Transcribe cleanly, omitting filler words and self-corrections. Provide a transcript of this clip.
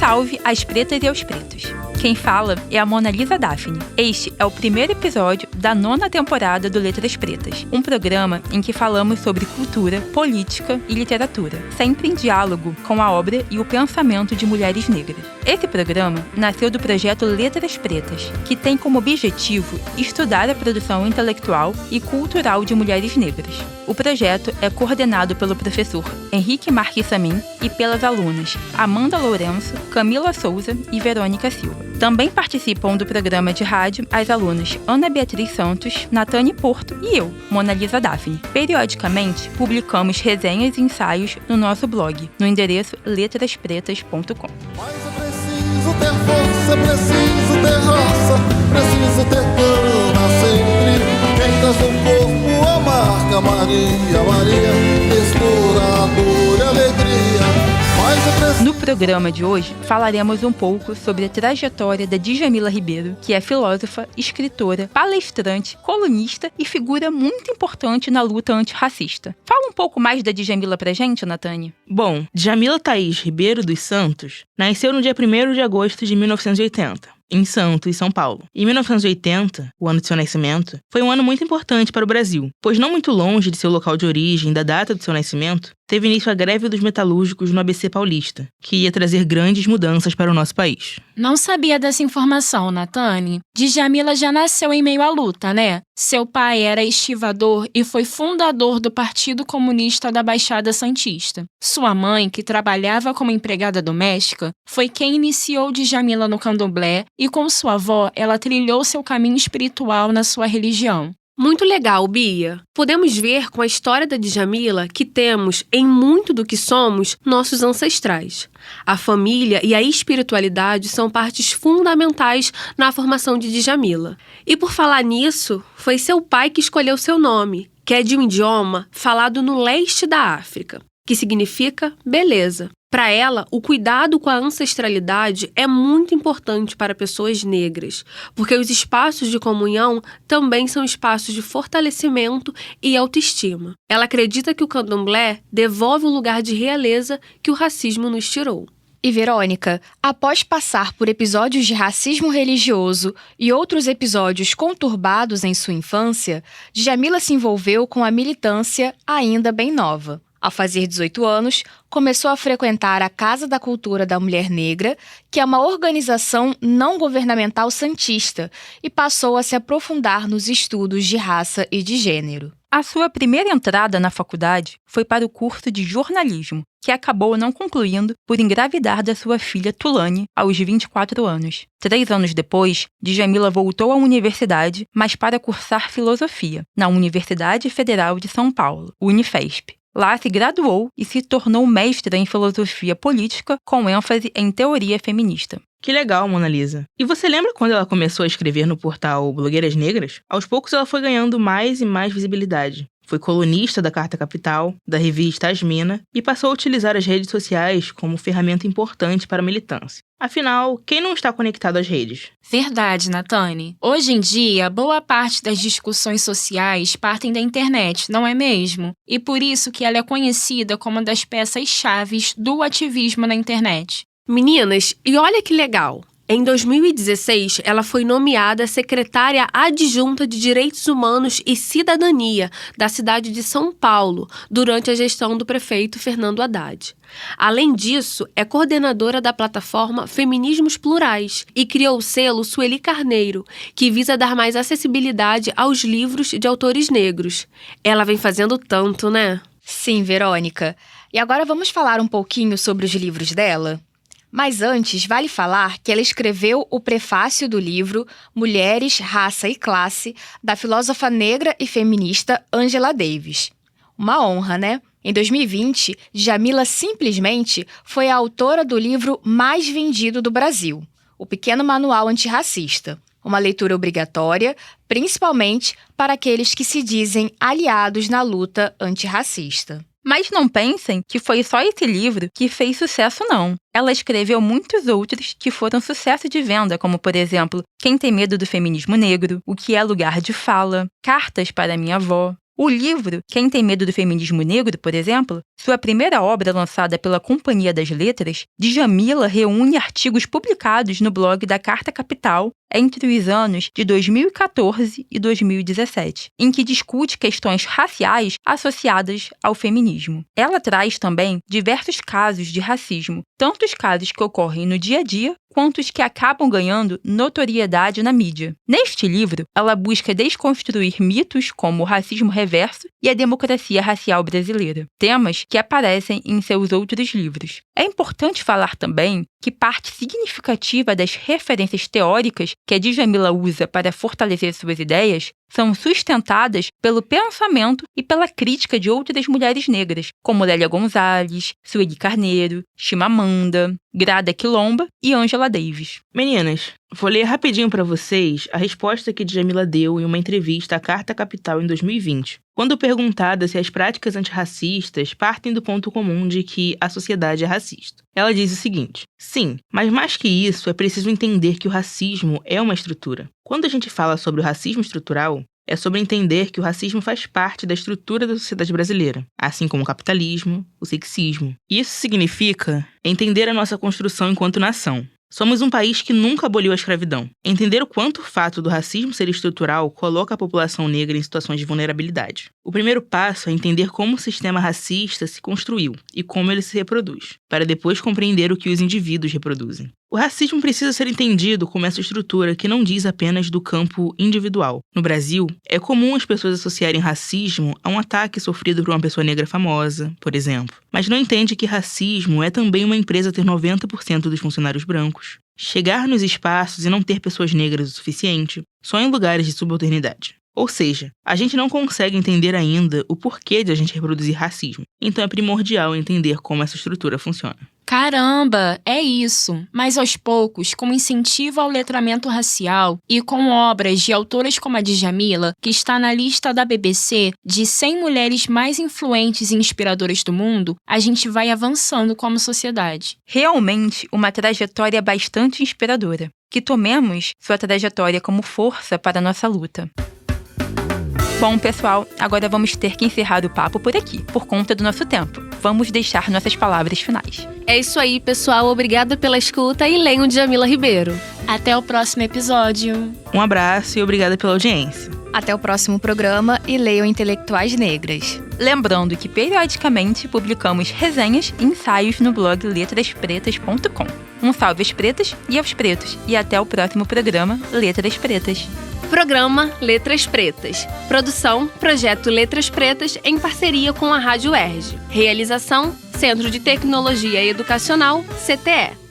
salve às pretas e aos pretos! Quem fala é a Mona Lisa Daphne. Este é o primeiro episódio da 9ª temporada do Letras Pretas, um programa em que falamos sobre cultura, política e literatura, sempre em diálogo com a obra e o pensamento de mulheres negras. Esse programa nasceu do projeto Letras Pretas, que tem como objetivo estudar a produção intelectual e cultural de mulheres negras. O projeto é coordenado pelo professor Henrique Marques Samin e pelas alunas Amanda Lourenço, Camila Souza e Verônica Silva. Também participam do programa de rádio as alunas Ana Beatriz Santos, Natane Porto e eu, Mona Lisa Daphne. Periodicamente, publicamos resenhas e ensaios no nosso blog, no endereço letraspretas.com. Mas é preciso ter força, preciso ter raça, preciso ter cana sempre. Quem traz no corpo a marca Maria, Maria, mistura dor e alegria. No programa de hoje, falaremos um pouco sobre a trajetória da Djamila Ribeiro, que é filósofa, escritora, palestrante, colunista e figura muito importante na luta antirracista. Fala um pouco mais da Djamila pra gente, Natane. Bom, Djamila Thaís Ribeiro dos Santos nasceu no dia 1º de agosto de 1980. Em Santos, São Paulo. Em 1980, o ano de seu nascimento, foi um ano muito importante para o Brasil, pois não muito longe de seu local de origem da data do seu nascimento, teve início a greve dos metalúrgicos no ABC Paulista, que ia trazer grandes mudanças para o nosso país. Não sabia dessa informação, Natane. Djamila já nasceu em meio à luta, né? Seu pai era estivador e foi fundador do Partido Comunista da Baixada Santista. Sua mãe, que trabalhava como empregada doméstica, foi quem iniciou Djamila no candomblé e com sua avó ela trilhou seu caminho espiritual na sua religião. Muito legal, Bia. Podemos ver com a história da Djamila que temos, em muito do que somos, nossos ancestrais. A família e a espiritualidade são partes fundamentais na formação de Djamila. E por falar nisso, foi seu pai que escolheu seu nome, que é de um idioma falado no leste da África, que significa beleza. Para ela, o cuidado com a ancestralidade é muito importante para pessoas negras, porque os espaços de comunhão também são espaços de fortalecimento e autoestima. Ela acredita que o candomblé devolve o lugar de realeza que o racismo nos tirou. E Verônica, após passar por episódios de racismo religioso e outros episódios conturbados em sua infância, Djamila se envolveu com a militância ainda bem nova. Ao fazer 18 anos, começou a frequentar a Casa da Cultura da Mulher Negra, que é uma organização não governamental santista, e passou a se aprofundar nos estudos de raça e de gênero. A sua primeira entrada na faculdade foi para o curso de jornalismo, que acabou não concluindo por engravidar da sua filha Tulane aos 24 anos. 3 anos depois, Djamila voltou à universidade, mas para cursar filosofia, na Universidade Federal de São Paulo, Unifesp. Lá se graduou e se tornou mestra em filosofia política com ênfase em teoria feminista. Que legal, Mona Lisa. E você lembra quando ela começou a escrever no portal Blogueiras Negras? Aos poucos ela foi ganhando mais e mais visibilidade. Foi colunista da Carta Capital, da revista Asmina, e passou a utilizar as redes sociais como ferramenta importante para a militância. Afinal, quem não está conectado às redes? Verdade, Natane. Hoje em dia, boa parte das discussões sociais partem da internet, não é mesmo? E por isso que ela é conhecida como uma das peças-chaves do ativismo na internet. Meninas, e olha que legal! Em 2016, ela foi nomeada secretária adjunta de Direitos Humanos e Cidadania da cidade de São Paulo, durante a gestão do prefeito Fernando Haddad. Além disso, é coordenadora da plataforma Feminismos Plurais e criou o selo Sueli Carneiro, que visa dar mais acessibilidade aos livros de autores negros. Ela vem fazendo tanto, né? Sim, Verônica. E agora vamos falar um pouquinho sobre os livros dela? Mas antes, vale falar que ela escreveu o prefácio do livro Mulheres, Raça e Classe, da filósofa negra e feminista Angela Davis. Uma honra, né? Em 2020, Djamila simplesmente foi a autora do livro mais vendido do Brasil, O Pequeno Manual Antirracista. Uma leitura obrigatória, principalmente para aqueles que se dizem aliados na luta antirracista. Mas não pensem que foi só esse livro que fez sucesso, não. Ela escreveu muitos outros que foram sucesso de venda, como, por exemplo, Quem Tem Medo do Feminismo Negro, O Que é Lugar de Fala, Cartas para Minha Avó, O livro Quem Tem Medo do Feminismo Negro, por exemplo, sua primeira obra lançada pela Companhia das Letras, Djamila reúne artigos publicados no blog da Carta Capital entre os anos de 2014 e 2017, em que discute questões raciais associadas ao feminismo. Ela traz também diversos casos de racismo, tanto os casos que ocorrem no dia a dia, quanto os que acabam ganhando notoriedade na mídia. Neste livro, ela busca desconstruir mitos como o racismo reverso e a democracia racial brasileira, temas que aparecem em seus outros livros. É importante falar também que parte significativa das referências teóricas que a Djamila usa para fortalecer suas ideias são sustentadas pelo pensamento e pela crítica de outras mulheres negras, como Lélia Gonzalez, Sueli Carneiro, Chimamanda, Grada Quilomba e Angela Davis. Meninas, vou ler rapidinho para vocês a resposta que Djamila deu em uma entrevista à Carta Capital em 2020, quando perguntada se as práticas antirracistas partem do ponto comum de que a sociedade é racista. Ela diz o seguinte: sim, mas mais que isso, é preciso entender que o racismo é uma estrutura. Quando a gente fala sobre o racismo estrutural, é sobre entender que o racismo faz parte da estrutura da sociedade brasileira, assim como o capitalismo, o sexismo. Isso significa entender a nossa construção enquanto nação. Somos um país que nunca aboliu a escravidão. Entender o quanto o fato do racismo ser estrutural coloca a população negra em situações de vulnerabilidade. O primeiro passo é entender como o sistema racista se construiu e como ele se reproduz, para depois compreender o que os indivíduos reproduzem. O racismo precisa ser entendido como essa estrutura que não diz apenas do campo individual. No Brasil, é comum as pessoas associarem racismo a um ataque sofrido por uma pessoa negra famosa, por exemplo, mas não entende que racismo é também uma empresa ter 90% dos funcionários brancos, chegar nos espaços e não ter pessoas negras o suficiente, só em lugares de subalternidade. Ou seja, a gente não consegue entender ainda o porquê de a gente reproduzir racismo, então é primordial entender como essa estrutura funciona. Caramba, é isso. Mas aos poucos, com incentivo ao letramento racial e com obras de autoras como a Djamila, que está na lista da BBC de 100 mulheres mais influentes e inspiradoras do mundo, a gente vai avançando como sociedade. Realmente uma trajetória bastante inspiradora. Que tomemos sua trajetória como força para a nossa luta. Bom, pessoal, agora vamos ter que encerrar o papo por aqui, por conta do nosso tempo. Vamos deixar nossas palavras finais. É isso aí, pessoal. Obrigada pela escuta e leiam Djamila Ribeiro. Até o próximo episódio. Um abraço e obrigada pela audiência. Até o próximo programa e leiam Intelectuais Negras. Lembrando que periodicamente publicamos resenhas e ensaios no blog letraspretas.com. Um salve às pretas e aos pretos. E até o próximo programa Letras Pretas. Programa Letras Pretas. Produção, Projeto Letras Pretas em parceria com a Rádio UERJ. Realização, Centro de Tecnologia Educacional, CTE.